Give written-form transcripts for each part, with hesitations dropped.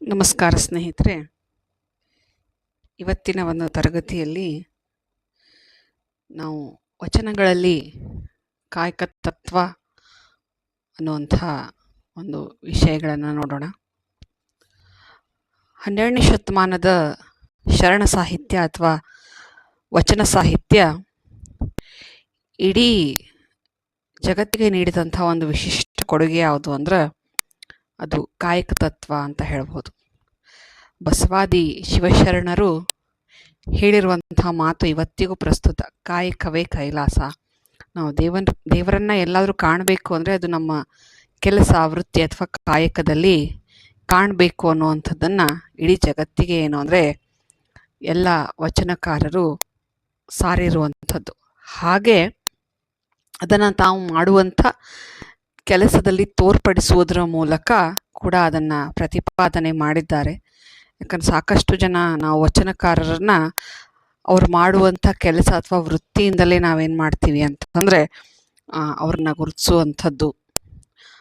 ನಮಸ್ಕಾರ ಸ್ನೇಹಿತರೆ. ಇವತ್ತಿನ ಒಂದು ತರಗತಿಯಲ್ಲಿ ನಾವು ವಚನಗಳಲ್ಲಿ ಕಾಯಕ ತತ್ವ ಅನ್ನುವಂಥ ಒಂದು ವಿಷಯಗಳನ್ನು ನೋಡೋಣ. 12ನೇ ಶತಮಾನದ ಶರಣ ಸಾಹಿತ್ಯ ಅಥವಾ ವಚನ ಸಾಹಿತ್ಯ ಇಡೀ ಜಗತ್ತಿಗೆ ನೀಡಿದಂಥ ಒಂದು ವಿಶಿಷ್ಟ ಕೊಡುಗೆ ಯಾವುದು ಅಂದ್ರೆ ಅದು ಕಾಯಕ ತತ್ವ ಅಂತ ಹೇಳ್ಬೋದು. ಬಸವಾದಿ ಶಿವಶರಣರು ಹೇಳಿರುವಂತಹ ಮಾತು ಇವತ್ತಿಗೂ ಪ್ರಸ್ತುತ. ಕಾಯಕವೇ ಕೈಲಾಸ. ನಾವು ದೇವರನ್ನ ಎಲ್ಲಾದರೂ ಕಾಣಬೇಕು ಅಂದರೆ ಅದು ನಮ್ಮ ಕೆಲಸ, ವೃತ್ತಿ ಅಥವಾ ಕಾಯಕದಲ್ಲಿ ಕಾಣಬೇಕು ಅನ್ನುವಂಥದ್ದನ್ನು ಇಡೀ ಜಗತ್ತಿಗೆ ಏನು ಅಂದರೆ ಎಲ್ಲ ವಚನಕಾರರು ಸಾರಿರುವಂಥದ್ದು. ಹಾಗೆ ಅದನ್ನು ತಾವು ಮಾಡುವಂಥ ಕೆಲಸದಲ್ಲಿ ತೋರ್ಪಡಿಸುವುದರ ಮೂಲಕ ಕೂಡ ಅದನ್ನು ಪ್ರತಿಪಾದನೆ ಮಾಡಿದ್ದಾರೆ. ಯಾಕಂದ್ರೆ ಸಾಕಷ್ಟು ಜನ ನಾವು ವಚನಕಾರರನ್ನ ಅವ್ರು ಮಾಡುವಂಥ ಕೆಲಸ ಅಥವಾ ವೃತ್ತಿಯಿಂದಲೇ ನಾವೇನು ಮಾಡ್ತೀವಿ ಅಂತಂದರೆ ಅವ್ರನ್ನ ಗುರುತಿಸುವಂಥದ್ದು.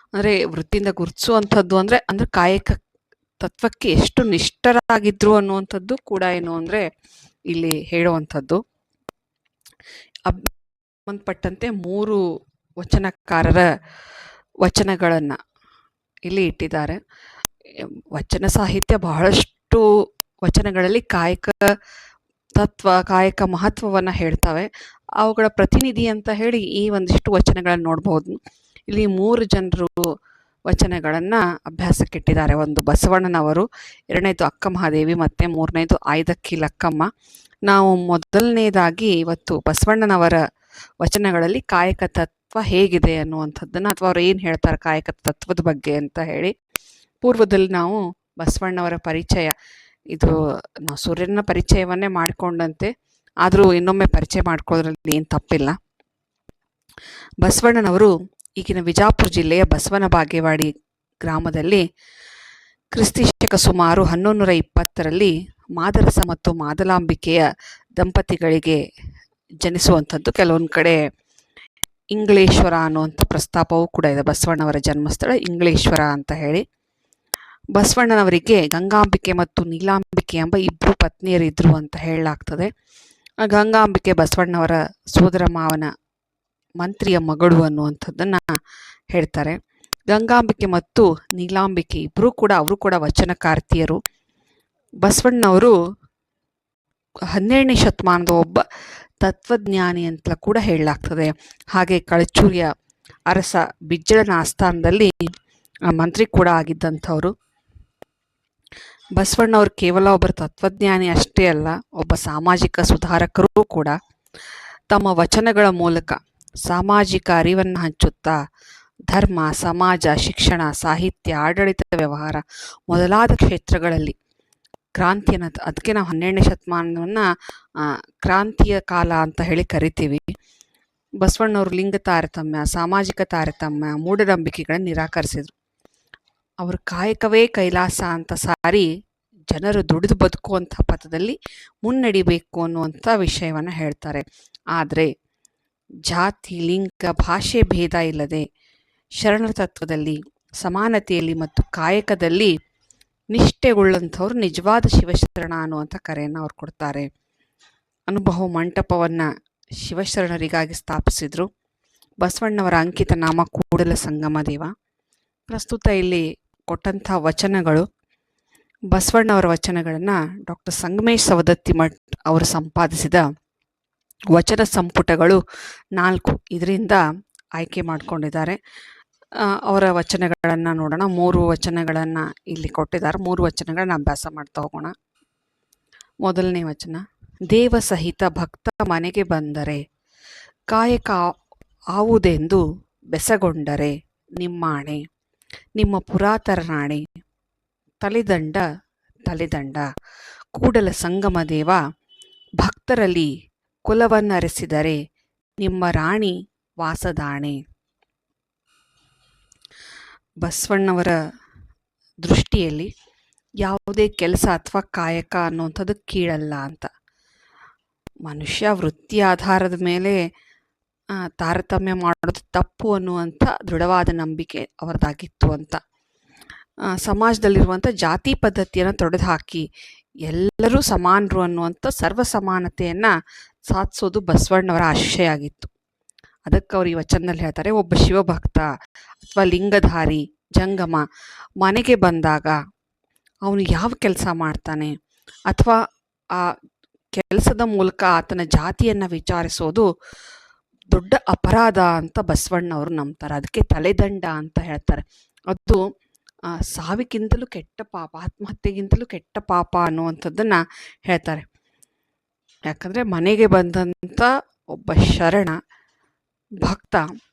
ಅಂದರೆ ವೃತ್ತಿಯಿಂದ ಗುರುತಿಸುವಂಥದ್ದು ಅಂದರೆ ಕಾಯಕ ತತ್ವಕ್ಕೆ ಎಷ್ಟು ನಿಷ್ಠರಾಗಿದ್ರು ಅನ್ನುವಂಥದ್ದು ಕೂಡ ಏನು ಅಂದರೆ ಇಲ್ಲಿ ಹೇಳುವಂಥದ್ದು. ಸಂಬಂಧಪಟ್ಟಂತೆ 3 ವಚನಕಾರರ ವಚನಗಳನ್ನು ಇಲ್ಲಿ ಇಟ್ಟಿದ್ದಾರೆ. ವಚನ ಸಾಹಿತ್ಯ ಬಹಳಷ್ಟು ವಚನಗಳಲ್ಲಿ ಕಾಯಕ ತತ್ವ, ಕಾಯಕ ಮಹತ್ವವನ್ನು ಹೇಳ್ತವೆ. ಅವುಗಳ ಪ್ರತಿನಿಧಿ ಅಂತ ಹೇಳಿ ಈ ಒಂದಿಷ್ಟು ವಚನಗಳನ್ನು ನೋಡ್ಬೋದು. ಇಲ್ಲಿ 3 ಜನರು ವಚನಗಳನ್ನು ಅಭ್ಯಾಸಕ್ಕಿಟ್ಟಿದ್ದಾರೆ. ಒಂದು ಬಸವಣ್ಣನವರು, 2ನೇದು ಅಕ್ಕ ಮಹಾದೇವಿ, ಮತ್ತು 3ನೇದು ಆಯ್ದಕ್ಕಿ ಲಕ್ಕಮ್ಮ. ನಾವು ಮೊದಲನೇದಾಗಿ ಇವತ್ತು ಬಸವಣ್ಣನವರ ವಚನಗಳಲ್ಲಿ ಕಾಯಕ ತತ್ವ ಹೇಗಿದೆ ಅನ್ನುವಂಥದ್ದನ್ನು, ಅಥವಾ ಅವ್ರು ಏನು ಹೇಳ್ತಾರೆ ಕಾಯಕ ತತ್ವದ ಬಗ್ಗೆ ಅಂತ ಹೇಳಿ. ಪೂರ್ವದಲ್ಲಿ ನಾವು ಬಸವಣ್ಣವರ ಪರಿಚಯ, ಇದು ನಾವು ಸೂರ್ಯನ ಪರಿಚಯವನ್ನೇ ಮಾಡಿಕೊಂಡಂತೆ, ಆದರೂ ಇನ್ನೊಮ್ಮೆ ಪರಿಚಯ ಮಾಡ್ಕೊಳ್ಳೋದ್ರಲ್ಲಿ ಏನು ತಪ್ಪಿಲ್ಲ. ಬಸವಣ್ಣನವರು ಈಗಿನ ವಿಜಾಪುರ ಜಿಲ್ಲೆಯ ಬಸವನ ಬಾಗೇವಾಡಿ ಗ್ರಾಮದಲ್ಲಿ ಕ್ರಿಸ್ತಿಶಕ ಸುಮಾರು 1120ರಲ್ಲಿ ಮಾದರಸ ಮತ್ತು ಮಾದಲಾಂಬಿಕೆಯ ದಂಪತಿಗಳಿಗೆ ಜನಿಸುವಂಥದ್ದು. ಕೆಲವೊಂದು ಕಡೆ ಇಂಗ್ಲೇಶ್ವರ ಅನ್ನುವಂಥ ಪ್ರಸ್ತಾಪವೂ ಕೂಡ ಇದೆ. ಬಸವಣ್ಣವರ ಜನ್ಮಸ್ಥಳ ಇಂಗ್ಲೇಶ್ವರ ಅಂತ ಹೇಳಿ. ಬಸವಣ್ಣನವರಿಗೆ ಗಂಗಾಂಬಿಕೆ ಮತ್ತು ನೀಲಾಂಬಿಕೆ ಎಂಬ 2 ಪತ್ನಿಯರಿದ್ದರು ಅಂತ ಹೇಳಲಾಗ್ತದೆ. ಗಂಗಾಂಬಿಕೆ ಬಸವಣ್ಣವರ ಸೋದರ ಮಾವನ ಮಂತ್ರಿಯ ಮಗಳು ಅನ್ನುವಂಥದ್ದನ್ನು ಹೇಳ್ತಾರೆ. ಗಂಗಾಂಬಿಕೆ ಮತ್ತು ನೀಲಾಂಬಿಕೆ ಅವರು ಕೂಡ ವಚನಕಾರ್ತಿಯರು. ಬಸವಣ್ಣವರು 12ನೇ ಶತಮಾನದ ಒಬ್ಬ ತತ್ವಜ್ಞಾನಿ ಅಂತ ಕೂಡ ಹೇಳಲಾಗ್ತದೆ. ಹಾಗೆ ಕಳಚೂರಿಯ ಅರಸ ಬಿಜ್ಜಳನ ಆಸ್ಥಾನದಲ್ಲಿ ಮಂತ್ರಿ ಕೂಡ ಆಗಿದ್ದಂಥವ್ರು. ಬಸವಣ್ಣವರು ಕೇವಲ ಒಬ್ಬ ತತ್ವಜ್ಞಾನಿ ಅಷ್ಟೇ ಅಲ್ಲ, ಒಬ್ಬ ಸಾಮಾಜಿಕ ಸುಧಾರಕರೂ ಕೂಡ. ತಮ್ಮ ವಚನಗಳ ಮೂಲಕ ಸಾಮಾಜಿಕ ಅರಿವನ್ನು ಹಂಚುತ್ತಾ ಧರ್ಮ, ಸಮಾಜ, ಶಿಕ್ಷಣ, ಸಾಹಿತ್ಯ, ಆಡಳಿತ, ವ್ಯವಹಾರ ಮೊದಲಾದ ಕ್ಷೇತ್ರಗಳಲ್ಲಿ ಕ್ರಾಂತಿಯನ್ನು, ಅದಕ್ಕೆ ನಾವು 12ನೇ ಶತಮಾನವನ್ನು ಕ್ರಾಂತಿಯ ಕಾಲ ಅಂತ ಹೇಳಿ ಕರಿತೀವಿ. ಬಸವಣ್ಣವರು ಲಿಂಗ ತಾರತಮ್ಯ, ಸಾಮಾಜಿಕ ತಾರತಮ್ಯ, ಮೂಢನಂಬಿಕೆಗಳನ್ನು ನಿರಾಕರಿಸಿದರು. ಅವರು ಕಾಯಕವೇ ಕೈಲಾಸ ಅಂತ ಸಾರಿ ಜನರು ದುಡಿದು ಬದುಕುವಂಥ ಪಥದಲ್ಲಿ ಮುನ್ನಡಿಬೇಕು ಅನ್ನುವಂಥ ವಿಷಯವನ್ನು ಹೇಳ್ತಾರೆ. ಆದರೆ ಜಾತಿ, ಲಿಂಗ, ಭಾಷೆ ಭೇದ ಇಲ್ಲದೆ ಶರಣರ ತತ್ವದಲ್ಲಿ, ಸಮಾನತೆಯಲ್ಲಿ ಮತ್ತು ಕಾಯಕದಲ್ಲಿ ನಿಷ್ಠೆಗೊಳ್ಳಂಥವ್ರು ನಿಜವಾದ ಶಿವಶರಣ ಅನ್ನುವಂಥ ಕರೆಯನ್ನು ಅವ್ರು ಕೊಡ್ತಾರೆ. ಅನುಭವ ಮಂಟಪವನ್ನು ಶಿವಶರಣರಿಗಾಗಿ ಸ್ಥಾಪಿಸಿದರು. ಬಸವಣ್ಣವರ ಅಂಕಿತ ನಾಮ ಕೂಡಲ ಸಂಗಮ ದೇವ. ಪ್ರಸ್ತುತ ಇಲ್ಲಿ ಕೊಟ್ಟಂಥ ವಚನಗಳು ಬಸವಣ್ಣವರ ವಚನಗಳನ್ನು ಡಾಕ್ಟರ್ ಸಂಗಮೇಶ್ ಸವದತ್ತಿ ಮಠ್ ಅವರು ಸಂಪಾದಿಸಿದ ವಚನ ಸಂಪುಟಗಳು 4 ಇದರಿಂದ ಆಯ್ಕೆ ಮಾಡಿಕೊಂಡಿದ್ದಾರೆ. ಅವರ ವಚನಗಳನ್ನು ನೋಡೋಣ. 3 ವಚನಗಳನ್ನು ಇಲ್ಲಿ ಕೊಟ್ಟಿದ್ದಾರೆ. 3 ವಚನಗಳನ್ನ ಅಭ್ಯಾಸ ಮಾಡ್ತಾ ಹೋಗೋಣ. ಮೊದಲನೇ ವಚನ: ದೇವ ಸಹಿತ ಭಕ್ತ ಮನೆಗೆ ಬಂದರೆ, ಕಾಯಕ ಆವುದೆಂದು ಬೆಸಗೊಂಡರೆ ನಿಮ್ಮಾಣೆ, ನಿಮ್ಮ ಪುರಾತರನಾಣೆ, ತಲೆದಂಡ ತಲೆದಂಡ, ಕೂಡಲ ಸಂಗಮ ದೇವ ಭಕ್ತರಲ್ಲಿ ಕುಲವನ್ನರಸಿದರೆ ನಿಮ್ಮ ರಾಣಿ ವಾಸದಾಣೆ. ಬಸವಣ್ಣವರ ದೃಷ್ಟಿಯಲ್ಲಿ ಯಾವುದೇ ಕೆಲಸ ಅಥವಾ ಕಾಯಕ ಅನ್ನುವಂಥದ್ದು ಕೀಳಲ್ಲ ಅಂತ. ಮನುಷ್ಯ ವೃತ್ತಿ ಆಧಾರದ ಮೇಲೆ ತಾರತಮ್ಯ ಮಾಡೋದು ತಪ್ಪು ಅನ್ನುವಂಥ ದೃಢವಾದ ನಂಬಿಕೆ ಅವರದಾಗಿತ್ತು ಅಂತ. ಸಮಾಜದಲ್ಲಿರುವಂಥ ಜಾತಿ ಪದ್ಧತಿಯನ್ನು ತೊಡೆದುಹಾಕಿ ಎಲ್ಲರೂ ಸಮಾನರು ಅನ್ನುವಂಥ ಸರ್ವ ಸಮಾನತೆಯನ್ನು ಸಾಧಿಸೋದು ಬಸವಣ್ಣವರ ಆಶಯ ಆಗಿತ್ತು. ಅದಕ್ಕೆ ಅವ್ರು ಈ ವಚನದಲ್ಲಿ ಹೇಳ್ತಾರೆ, ಒಬ್ಬ ಶಿವಭಕ್ತ ಅಥವಾ ಲಿಂಗಧಾರಿ ಜಂಗಮ ಮನೆಗೆ ಬಂದಾಗ ಅವನು ಯಾವ ಕೆಲಸ ಮಾಡ್ತಾನೆ ಅಥವಾ ಆ ಕೆಲಸದ ಮೂಲಕ ಆತನ ಜಾತಿಯನ್ನು ವಿಚಾರಿಸೋದು ದೊಡ್ಡ ಅಪರಾಧ ಅಂತ ಬಸವಣ್ಣವರು ನಂಬ್ತಾರೆ. ಅದಕ್ಕೆ ತಲೆದಂಡ ಅಂತ ಹೇಳ್ತಾರೆ. ಅದು ಸಾವಿಗಿಂತಲೂ ಕೆಟ್ಟ ಪಾಪ, ಆತ್ಮಹತ್ಯೆಗಿಂತಲೂ ಕೆಟ್ಟ ಪಾಪ ಅನ್ನುವಂಥದ್ದನ್ನು ಹೇಳ್ತಾರೆ. ಯಾಕಂದರೆ ಮನೆಗೆ ಬಂದಂಥ ಒಬ್ಬ ಶರಣ ಭಕ್ತ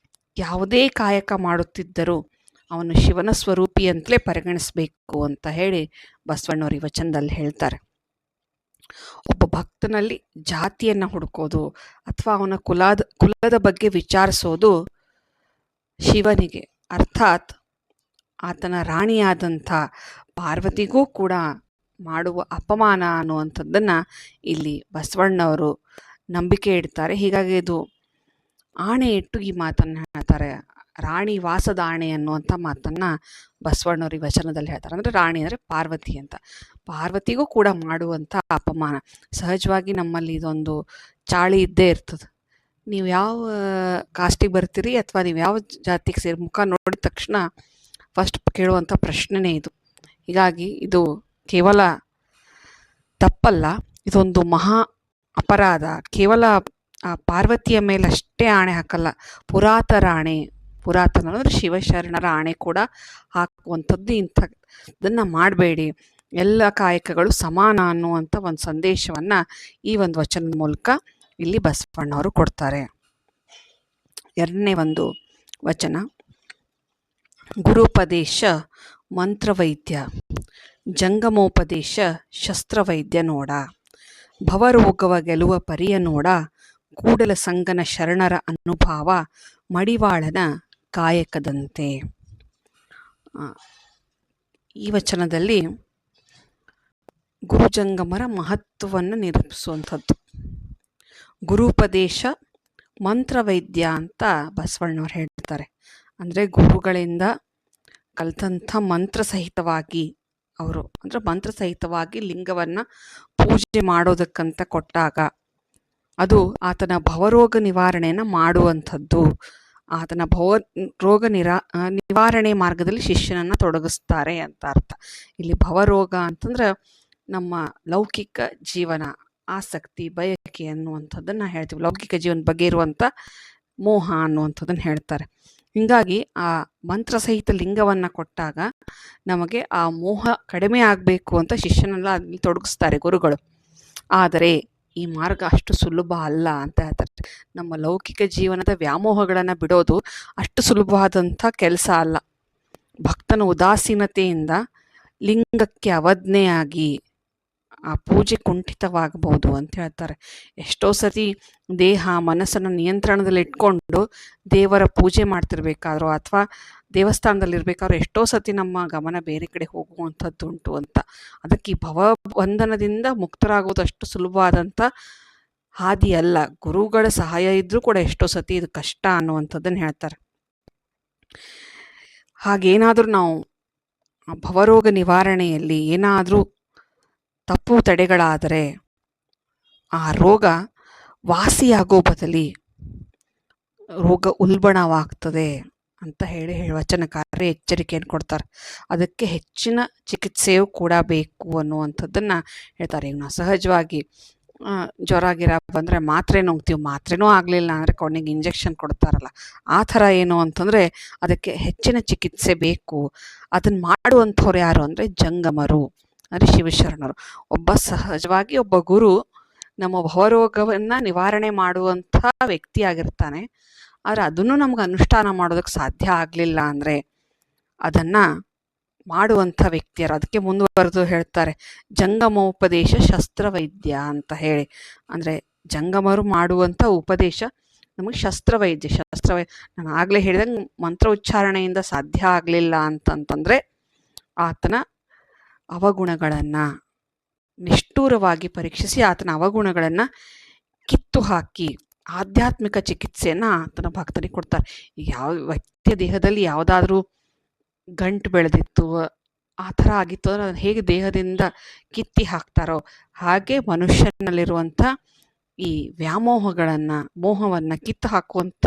ಯಾವುದೇ ಕಾಯಕ ಮಾಡುತ್ತಿದ್ದರೂ ಅವನು ಶಿವನ ಸ್ವರೂಪಿ ಅಂತಲೇ ಪರಿಗಣಿಸಬೇಕು ಅಂತ ಹೇಳಿ ಬಸವಣ್ಣವರು ಈ ವಚನದಲ್ಲಿ ಹೇಳ್ತಾರೆ. ಒಬ್ಬ ಭಕ್ತನಲ್ಲಿ ಜಾತಿಯನ್ನು ಹುಡುಕೋದು ಅಥವಾ ಅವನ ಕುಲದ ಬಗ್ಗೆ ವಿಚಾರಿಸೋದು ಶಿವನಿಗೆ, ಅರ್ಥಾತ್ ಆತನ ರಾಣಿಯಾದಂಥ ಪಾರ್ವತಿಗೂ ಕೂಡ ಮಾಡುವ ಅಪಮಾನ ಅನ್ನುವಂಥದ್ದನ್ನು ಇಲ್ಲಿ ಬಸವಣ್ಣವರು ನಂಬಿಕೆ ಇಡ್ತಾರೆ. ಹೀಗಾಗಿ ಇದು ಆಣೆ ಇಟ್ಟು ಈ ಮಾತನ್ನು ಹೇಳ್ತಾರೆ. ರಾಣಿ ವಾಸದ ಆಣೆ ಅನ್ನುವಂಥ ಮಾತನ್ನು ಬಸವಣ್ಣವರು ಈ ವಚನದಲ್ಲಿ ಹೇಳ್ತಾರೆ. ಅಂದರೆ ರಾಣಿ ಅಂದರೆ ಪಾರ್ವತಿ ಅಂತ, ಪಾರ್ವತಿಗೂ ಕೂಡ ಮಾಡುವಂಥ ಅಪಮಾನ. ಸಹಜವಾಗಿ ನಮ್ಮಲ್ಲಿ ಇದೊಂದು ಚಾಳಿ ಇದ್ದೇ ಇರ್ತದೆ. ನೀವು ಯಾವ ಕಾಸ್ಟಿಗೆ ಬರ್ತೀರಿ ಅಥವಾ ನೀವು ಯಾವ ಜಾತಿಗೆ ಸೇರಿ ಮುಖ ನೋಡಿದ ತಕ್ಷಣ ಫಸ್ಟ್ ಕೇಳುವಂಥ ಪ್ರಶ್ನೆನೇ ಇದು. ಹೀಗಾಗಿ ಇದು ಕೇವಲ ತಪ್ಪಲ್ಲ, ಇದೊಂದು ಮಹಾ ಅಪರಾಧ. ಕೇವಲ ಪಾರ್ವತಿಯ ಮೇಲಷ್ಟೇ ಆಣೆ ಹಾಕಲ್ಲ, ಪುರಾತನ ಅಂದರೆ ಶಿವಶರಣರ ಆಣೆ ಕೂಡ ಹಾಕುವಂಥದ್ದು. ಇಂಥದ್ದನ್ನು ಮಾಡಬೇಡಿ, ಎಲ್ಲ ಕಾಯಕಗಳು ಸಮಾನ ಅನ್ನುವಂಥ ಒಂದು ಸಂದೇಶವನ್ನು ಈ ಒಂದು ವಚನದ ಮೂಲಕ ಇಲ್ಲಿ ಬಸವಣ್ಣವರು ಕೊಡ್ತಾರೆ. ಎರಡನೇ ಒಂದು ವಚನ, ಗುರುಪದೇಶ ಮಂತ್ರವೈದ್ಯ, ಜಂಗಮೋಪದೇಶ ಶಸ್ತ್ರವೈದ್ಯ ನೋಡ, ಭವರೋಗವ ಗೆಲುವ ಪರಿಯ ನೋಡ, ಕೂಡಲ ಸಂಗನ ಶರಣರ ಅನುಭಾವ, ಮಡಿವಾಳನ ಕಾಯಕದಂತೆ. ಈ ವಚನದಲ್ಲಿ ಗುರುಜಂಗಮರ ಮಹತ್ವವನ್ನು ನಿರೂಪಿಸುವಂಥದ್ದು. ಗುರುಪದೇಶ ಮಂತ್ರವೈದ್ಯ ಅಂತ ಬಸವಣ್ಣವ್ರು ಹೇಳ್ತಾರೆ. ಅಂದರೆ ಗುರುಗಳಿಂದ ಕಲಿತಂಥ ಮಂತ್ರಸಹಿತವಾಗಿ ಮಂತ್ರಸಹಿತವಾಗಿ ಲಿಂಗವನ್ನು ಪೂಜೆ ಮಾಡೋದಕ್ಕಂತ ಕೊಟ್ಟಾಗ ಅದು ಆತನ ಭವರೋಗ ನಿವಾರಣೆಯನ್ನು ಮಾಡುವಂಥದ್ದು. ಆತನ ಭವರೋಗ ನಿವಾರಣೆ ಮಾರ್ಗದಲ್ಲಿ ಶಿಷ್ಯನನ್ನು ತೊಡಗಿಸ್ತಾರೆ ಅಂತ ಅರ್ಥ. ಇಲ್ಲಿ ಭವರೋಗ ಅಂತಂದ್ರೆ ನಮ್ಮ ಲೌಕಿಕ ಜೀವನ ಆಸಕ್ತಿ ಬಯಕೆ ಅನ್ನುವಂಥದ್ದನ್ನು ಹೇಳ್ತೀವಿ. ಲೌಕಿಕ ಜೀವನ ಬಗ್ಗೆ ಇರುವಂಥ ಮೋಹ ಅನ್ನುವಂಥದ್ದನ್ನು ಹೇಳ್ತಾರೆ. ಹೀಗಾಗಿ ಆ ಮಂತ್ರಸಹಿತ ಲಿಂಗವನ್ನು ಕೊಟ್ಟಾಗ ನಮಗೆ ಆ ಮೋಹ ಕಡಿಮೆ ಆಗಬೇಕು ಅಂತ ಶಿಷ್ಯನೆಲ್ಲ ಅಲ್ಲಿ ತೊಡಗಿಸ್ತಾರೆ ಗುರುಗಳು. ಆದರೆ ಈ ಮಾರ್ಗ ಅಷ್ಟು ಸುಲಭ ಅಲ್ಲ ಅಂತ ಹೇಳ್ತಾರೆ. ನಮ್ಮ ಲೌಕಿಕ ಜೀವನದ ವ್ಯಾಮೋಹಗಳನ್ನು ಬಿಡೋದು ಅಷ್ಟು ಸುಲಭವಾದಂಥ ಕೆಲಸ ಅಲ್ಲ. ಭಕ್ತನ ಉದಾಸೀನತೆಯಿಂದ ಲಿಂಗಕ್ಕೆ ಅವಜ್ಞೆಯಾಗಿ ಆ ಪೂಜೆ ಕುಂಠಿತವಾಗಬಹುದು ಅಂತ ಹೇಳ್ತಾರೆ. ಎಷ್ಟೋ ಸತಿ ದೇಹ ಮನಸ್ಸನ್ನು ನಿಯಂತ್ರಣದಲ್ಲಿ ಇಟ್ಕೊಂಡು ದೇವರ ಪೂಜೆ ಮಾಡ್ತಿರ್ಬೇಕಾದ್ರೋ ಅಥವಾ ದೇವಸ್ಥಾನದಲ್ಲಿರ್ಬೇಕಾದ್ರೂ ಎಷ್ಟೋ ಸತಿ ನಮ್ಮ ಗಮನ ಬೇರೆ ಕಡೆ ಹೋಗುವಂಥದ್ದು ಉಂಟು ಅಂತ. ಅದಕ್ಕೆ ಈ ಭವಬಂಧನದಿಂದ ಮುಕ್ತರಾಗೋದು ಅಷ್ಟು ಸುಲಭವಾದಂಥ ಹಾದಿ ಅಲ್ಲ. ಗುರುಗಳ ಸಹಾಯ ಇದ್ರೂ ಕೂಡ ಎಷ್ಟೋ ಸತಿ ಇದು ಕಷ್ಟ ಅನ್ನುವಂಥದ್ದನ್ನು ಹೇಳ್ತಾರೆ. ಹಾಗೇನಾದರೂ ನಾವು ಭವರೋಗ ನಿವಾರಣೆಯಲ್ಲಿ ಏನಾದರೂ ತಪ್ಪು ತಡೆಗಳಾದರೆ ಆ ರೋಗ ವಾಸಿಯಾಗೋ ಬದಲಿ ರೋಗ ಉಲ್ಬಣವಾಗ್ತದೆ ಅಂತ ಹೇಳಿ ವಚನಕಾರರು ಎಚ್ಚರಿಕೆಯನ್ನು ಕೊಡ್ತಾರೆ. ಅದಕ್ಕೆ ಹೆಚ್ಚಿನ ಚಿಕಿತ್ಸೆಯೂ ಕೂಡ ಬೇಕು ಅನ್ನುವಂಥದ್ದನ್ನು ಹೇಳ್ತಾರೆ. ಈಗ ನಾವು ಸಹಜವಾಗಿ ಜ್ವರ ಗಿರ ಬಂದರೆ ಮಾತ್ರೆ ನುಂಗ್ತೀವಿ, ಮಾತ್ರೆನೂ ಆಗಲಿಲ್ಲ ಅಂದರೆ ಕೊನೆಗೆ ಇಂಜೆಕ್ಷನ್ ಕೊಡ್ತಾರಲ್ಲ, ಆ ಥರ ಏನು ಅಂತಂದರೆ ಅದಕ್ಕೆ ಹೆಚ್ಚಿನ ಚಿಕಿತ್ಸೆ ಬೇಕು. ಅದನ್ನು ಮಾಡುವಂಥವ್ರು ಯಾರು ಅಂದರೆ ಜಂಗಮರು, ಅಂದರೆ ಶಿವಶರಣರು. ಸಹಜವಾಗಿ ಒಬ್ಬ ಗುರು ನಮ್ಮ ಭವರೋಗವನ್ನು ನಿವಾರಣೆ ಮಾಡುವಂಥ ವ್ಯಕ್ತಿಯಾಗಿರ್ತಾನೆ. ಆದರೆ ಅದನ್ನು ನಮ್ಗೆ ಅನುಷ್ಠಾನ ಮಾಡೋದಕ್ಕೆ ಸಾಧ್ಯ ಆಗಲಿಲ್ಲ ಅಂದರೆ ಅದನ್ನು ಮಾಡುವಂಥ ವ್ಯಕ್ತಿಯರು. ಅದಕ್ಕೆ ಮುಂದುವರೆದು ಹೇಳ್ತಾರೆ ಜಂಗಮೋಪದೇಶ ಶಸ್ತ್ರವೈದ್ಯ ಅಂತ ಹೇಳಿ. ಅಂದರೆ ಜಂಗಮರು ಮಾಡುವಂಥ ಉಪದೇಶ ನಮಗೆ ಶಸ್ತ್ರವೈದ್ಯ. ನಾನು ಆಗಲೇ ಹೇಳಿದಂಗೆ ಮಂತ್ರ ಉಚ್ಚಾರಣೆಯಿಂದ ಸಾಧ್ಯ ಆಗಲಿಲ್ಲ ಅಂತಂತಂದರೆ ಆತನ ಅವಗುಣಗಳನ್ನು ನಿಷ್ಠೂರವಾಗಿ ಪರೀಕ್ಷಿಸಿ ಆತನ ಅವಗುಣಗಳನ್ನು ಕಿತ್ತು ಹಾಕಿ ಆಧ್ಯಾತ್ಮಿಕ ಚಿಕಿತ್ಸೆಯನ್ನು ಆತನ ಭಕ್ತನಿಗೆ ಕೊಡ್ತಾರೆ. ಯಾವ ವ್ಯಕ್ತಿಯ ದೇಹದಲ್ಲಿ ಯಾವುದಾದ್ರೂ ಗಂಟು ಬೆಳೆದಿತ್ತು ಆ ಥರ ಆಗಿತ್ತು ಅಂದರೆ ಅದನ್ನು ಹೇಗೆ ದೇಹದಿಂದ ಕಿತ್ತಿ ಹಾಕ್ತಾರೋ ಹಾಗೆ ಮನುಷ್ಯನಲ್ಲಿರುವಂಥ ಈ ವ್ಯಾಮೋಹಗಳನ್ನು ಮೋಹವನ್ನು ಕಿತ್ತು ಹಾಕುವಂಥ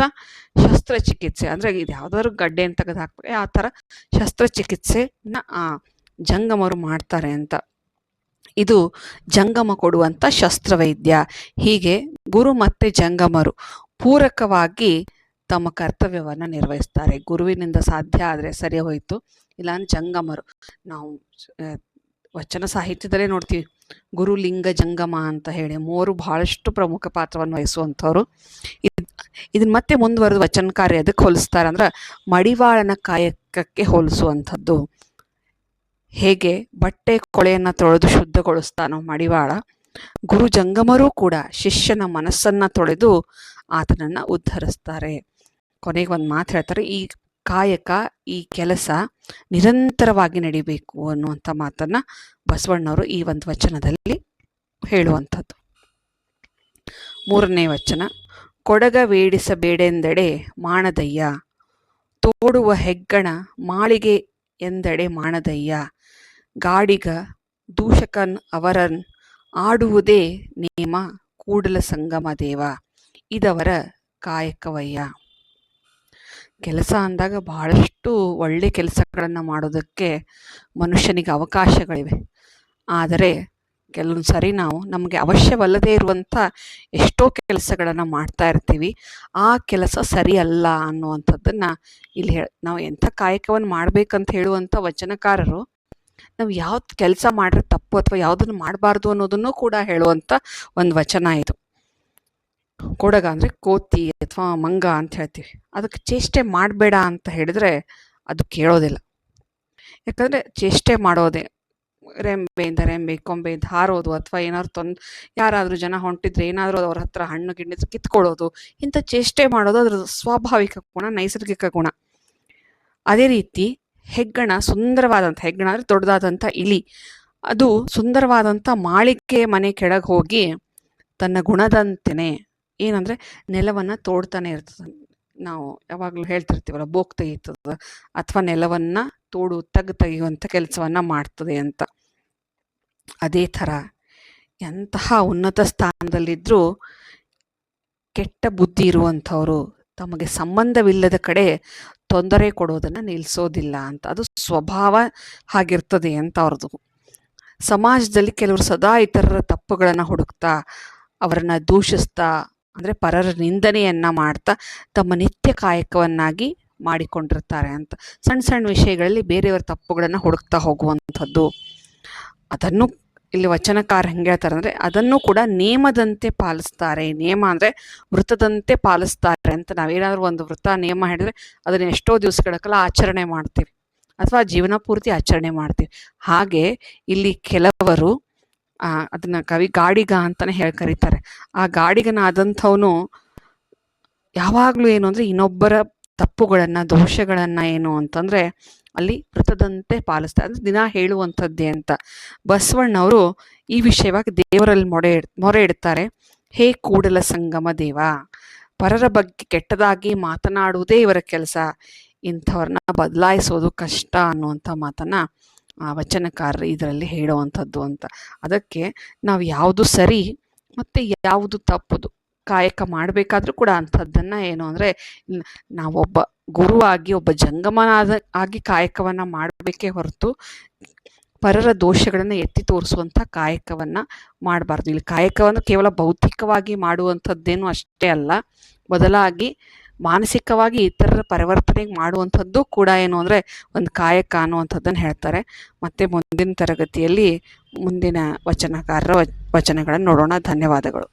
ಶಸ್ತ್ರಚಿಕಿತ್ಸೆ, ಅಂದರೆ ಇದು ಯಾವುದಾದ್ರು ಗಡ್ಡೆಯನ್ನು ತೆಗೆದು ಹಾಕ್ಬೇಕು ಆ ಥರ ಶಸ್ತ್ರಚಿಕಿತ್ಸೆನ ಜಂಗಮರು ಮಾಡ್ತಾರೆ ಅಂತ. ಇದು ಜಂಗಮ ಕೊಡುವಂಥ ಶಸ್ತ್ರವೈದ್ಯ. ಹೀಗೆ ಗುರು ಮತ್ತು ಜಂಗಮರು ಪೂರಕವಾಗಿ ತಮ್ಮ ಕರ್ತವ್ಯವನ್ನು ನಿರ್ವಹಿಸ್ತಾರೆ. ಗುರುವಿನಿಂದ ಸಾಧ್ಯ ಆದರೆ ಸರಿ ಹೋಯಿತು, ಇಲ್ಲಾಂದ್ರೆ ಜಂಗಮರು. ನಾವು ವಚನ ಸಾಹಿತ್ಯದಲ್ಲೇ ನೋಡ್ತೀವಿ ಗುರು ಲಿಂಗ ಜಂಗಮ ಅಂತ ಹೇಳಿ 3 ಬಹಳಷ್ಟು ಪ್ರಮುಖ ಪಾತ್ರವನ್ನು ವಹಿಸುವಂಥವ್ರು. ಇದನ್ನ ಮತ್ತೆ ಮುಂದುವರೆದು ವಚನಕಾರಿ ಅದಕ್ಕೆ ಹೋಲಿಸ್ತಾರೆ ಅಂದ್ರೆ ಮಡಿವಾಳನ ಕಾಯಕಕ್ಕೆ ಹೋಲಿಸುವಂಥದ್ದು. ಹೇಗೆ ಬಟ್ಟೆ ಕೊಳೆಯನ್ನು ತೊಳೆದು ಶುದ್ಧಗೊಳಿಸ್ತಾನೋ ಮಡಿವಾಳ, ಗುರು ಜಂಗಮರೂ ಕೂಡ ಶಿಷ್ಯನ ಮನಸ್ಸನ್ನು ತೊಳೆದು ಆತನನ್ನು ಉದ್ಧರಿಸ್ತಾರೆ. ಕೊನೆಗೆ ಒಂದು ಮಾತು ಹೇಳ್ತಾರೆ, ಈ ಕಾಯಕ ಈ ಕೆಲಸ ನಿರಂತರವಾಗಿ ನಡಿಬೇಕು ಅನ್ನುವಂಥ ಮಾತನ್ನು ಬಸವಣ್ಣವರು ಈ ಒಂದು ವಚನದಲ್ಲಿ ಹೇಳುವಂಥದ್ದು. 3ನೇ ವಚನ, ಕೊಡಗವೇಡಿಸಬೇಡೆಂದೆಡೆ ಮಾಣದಯ್ಯ, ತೋಡುವ ಹೆಗ್ಗಣ ಮಾಳಿಗೆ ಎಂದೆಡೆ ಮಾಣದಯ್ಯ, ಗಾಡಿಗ ದೂಷಕನ್ ಅವರನ್ ಆಡುವುದೇ ನೇಮ ಕೂಡಲ ಸಂಗಮ ದೇವ, ಇದವರ ಕಾಯಕವಯ್ಯ. ಕೆಲಸ ಅಂದಾಗ ಬಹಳಷ್ಟು ಒಳ್ಳೆ ಕೆಲಸಗಳನ್ನು ಮಾಡೋದಕ್ಕೆ ಮನುಷ್ಯನಿಗೆ ಅವಕಾಶಗಳಿವೆ. ಆದರೆ ಕೆಲವೊಂದು ಸರಿ ನಾವು ನಮಗೆ ಅವಶ್ಯವಲ್ಲದೇ ಇರುವಂಥ ಎಷ್ಟೋ ಕೆಲಸಗಳನ್ನು ಮಾಡ್ತಾ ಇರ್ತೀವಿ. ಆ ಕೆಲಸ ಸರಿಯಲ್ಲ ಅನ್ನುವಂಥದ್ದನ್ನು ಇಲ್ಲಿ ನಾವು ಎಂಥ ಕಾಯಕವನ್ನು ಮಾಡಬೇಕಂತ ಹೇಳುವಂಥ ವಚನಕಾರರು ನಾವು ಯಾವ್ದು ಕೆಲಸ ಮಾಡಿದ್ರೆ ತಪ್ಪು ಅಥವಾ ಯಾವುದನ್ನು ಮಾಡಬಾರ್ದು ಅನ್ನೋದನ್ನು ಕೂಡ ಹೇಳುವಂಥ ಒಂದು ವಚನ ಇದು. ಕೊಡಗ ಅಂದರೆ ಕೋತಿ ಅಥವಾ ಮಂಗ ಅಂತ ಹೇಳ್ತೀವಿ. ಅದಕ್ಕೆ ಚೇಷ್ಟೆ ಮಾಡಬೇಡ ಅಂತ ಹೇಳಿದ್ರೆ ಅದು ಕೇಳೋದಿಲ್ಲ. ಯಾಕಂದರೆ ಚೇಷ್ಟೆ ಮಾಡೋದೇ, ರೆಂಬೆಯಿಂದ ರೆಂಬೆ ಕೊಂಬೆಯಿಂದ ಹಾರೋದು ಅಥವಾ ಏನಾದ್ರು ಯಾರಾದರೂ ಜನ ಹೊಂಟಿದ್ರೆ ಏನಾದರೂ ಅವ್ರ ಹತ್ರ ಹಣ್ಣು ಗಿಣ್ಣಿದ್ರೆ ಕಿತ್ಕೊಳ್ಳೋದು, ಇಂಥ ಚೇಷ್ಟೆ ಮಾಡೋದು ಅದರ ಸ್ವಾಭಾವಿಕ ಗುಣ, ನೈಸರ್ಗಿಕ ಗುಣ. ಅದೇ ರೀತಿ ಹೆಗ್ಗಣ, ಸುಂದರವಾದಂಥ ಹೆಗ್ಗಣ ಅಂದರೆ ದೊಡ್ಡದಾದಂಥ ಇಲಿ, ಅದು ಸುಂದರವಾದಂಥ ಮಾಳಿಗೆ ಮನೆ ಕೆಳಗೆ ಹೋಗಿ ತನ್ನ ಗುಣದಂತೆಯೇ ಏನಂದರೆ ನೆಲವನ್ನು ತೋಡ್ತಾನೆ ಇರ್ತದೆ. ನಾವು ಯಾವಾಗಲೂ ಹೇಳ್ತಿರ್ತೀವಲ್ಲ, ಬೋಕ್ ತೆಗೀತದ ಅಥವಾ ನೆಲವನ್ನು ತೆಗೆಯುವಂಥ ಕೆಲಸವನ್ನು ಮಾಡ್ತದೆ ಅಂತ. ಅದೇ ಥರ ಎಂತಹ ಉನ್ನತ ಸ್ಥಾನದಲ್ಲಿದ್ದರೂ ಕೆಟ್ಟ ಬುದ್ಧಿ ಇರುವಂಥವರು ತಮಗೆ ಸಂಬಂಧವಿಲ್ಲದ ಕಡೆ ತೊಂದರೆ ಕೊಡೋದನ್ನು ನಿಲ್ಲಿಸೋದಿಲ್ಲ ಅಂತ. ಅದು ಸ್ವಭಾವ ಆಗಿರ್ತದೆ ಅಂತ ಅವ್ರದ್ದು. ಸಮಾಜದಲ್ಲಿ ಕೆಲವರು ಸದಾ ಇತರರ ತಪ್ಪುಗಳನ್ನು ಹುಡುಕ್ತಾ ಅವರನ್ನು ದೂಷಿಸ್ತಾ ಅಂದರೆ ಪರರ ನಿಂದನೆಯನ್ನು ಮಾಡ್ತಾ ತಮ್ಮ ನಿತ್ಯ ಕಾಯಕವನ್ನಾಗಿ ಮಾಡಿಕೊಂಡಿರ್ತಾರೆ ಅಂತ. ಸಣ್ಣ ಸಣ್ಣ ವಿಷಯಗಳಲ್ಲಿ ಬೇರೆಯವರ ತಪ್ಪುಗಳನ್ನು ಹುಡುಕ್ತಾ ಹೋಗುವಂಥದ್ದು. ಅದನ್ನು ಇಲ್ಲಿ ವಚನಕಾರ ಹೆಂಗೆ ಹೇಳ್ತಾರೆ ಅಂದರೆ ಅದನ್ನು ಕೂಡ ನೇಮದಂತೆ ಪಾಲಿಸ್ತಾರೆ. ನೇಮ ಅಂದರೆ ವೃತ್ತದಂತೆ ಪಾಲಿಸ್ತಾರೆ ಅಂತ. ನಾವೇನಾದರೂ ಒಂದು ವೃತ್ತ ನಿಯಮ ಹೇಳಿದ್ರೆ ಅದನ್ನು ಎಷ್ಟೋ ದಿವಸಗಳ ಕಾಲ ಆಚರಣೆ ಮಾಡ್ತೀವಿ ಅಥವಾ ಜೀವನ ಪೂರ್ತಿ ಆಚರಣೆ ಮಾಡ್ತೀವಿ. ಹಾಗೆ ಇಲ್ಲಿ ಕೆಲವರು ಅದನ್ನ ಕವಿ ಗಾಡಿಗ ಅಂತಾನೆ ಹೇಳಿ ಕರೀತಾರೆ. ಆ ಗಾಡಿಗನಾದಂಥವನು ಯಾವಾಗಲೂ ಏನು ಅಂದರೆ ಇನ್ನೊಬ್ಬರ ತಪ್ಪುಗಳನ್ನು ದೋಷಗಳನ್ನು ಏನು ಅಂತಂದರೆ ಅಲ್ಲಿ ವೃತ್ತದಂತೆ ಪಾಲಿಸ್ತಾರೆ, ಅಂದರೆ ದಿನ ಹೇಳುವಂಥದ್ದೇ ಅಂತ. ಬಸವಣ್ಣವರು ಈ ವಿಷಯವಾಗಿ ದೇವರಲ್ಲಿ ಮೊರೆ ಇಡ್ತಾರೆ. ಹೇ ಕೂಡಲ ಸಂಗಮ ದೇವ, ಪರರ ಬಗ್ಗೆ ಕೆಟ್ಟದಾಗಿ ಮಾತನಾಡುವುದೇ ಇವರ ಕೆಲಸ, ಇಂಥವ್ರನ್ನ ಬದಲಾಯಿಸೋದು ಕಷ್ಟ ಅನ್ನುವಂಥ ಮಾತನ್ನು ವಚನಕಾರರು ಇದರಲ್ಲಿ ಹೇಳುವಂಥದ್ದು ಅಂತ. ಅದಕ್ಕೆ ನಾವು ಯಾವುದು ಸರಿ ಮತ್ತು ಯಾವುದು ತಪ್ಪುದು ಕಾಯಕ ಮಾಡಬೇಕಾದ್ರೂ ಕೂಡ ಅಂಥದ್ದನ್ನು ಏನು ಅಂದರೆ ನಾವೊಬ್ಬ ಗುರುವಾಗಿ ಒಬ್ಬ ಜಂಗಮನಾಗಿ ಕಾಯಕವನ್ನು ಮಾಡಬೇಕೇ ಹೊರತು ಪರರ ದೋಷಗಳನ್ನು ಎತ್ತಿ ತೋರಿಸುವಂಥ ಕಾಯಕವನ್ನು ಮಾಡಬಾರ್ದು. ಇಲ್ಲಿ ಕಾಯಕವನ್ನು ಕೇವಲ ಭೌತಿಕವಾಗಿ ಮಾಡುವಂಥದ್ದೇನು ಅಷ್ಟೇ ಅಲ್ಲ, ಬದಲಾಗಿ ಮಾನಸಿಕವಾಗಿ ಇತರರ ಪರಿವರ್ತನೆ ಮಾಡುವಂಥದ್ದು ಕೂಡ ಏನು ಅಂದರೆ ಒಂದು ಕಾಯಕ ಅನ್ನುವಂಥದ್ದನ್ನು ಹೇಳ್ತಾರೆ. ಮತ್ತು ಮುಂದಿನ ತರಗತಿಯಲ್ಲಿ ಮುಂದಿನ ವಚನಕಾರರ ವಚನಗಳನ್ನು ನೋಡೋಣ. ಧನ್ಯವಾದಗಳು.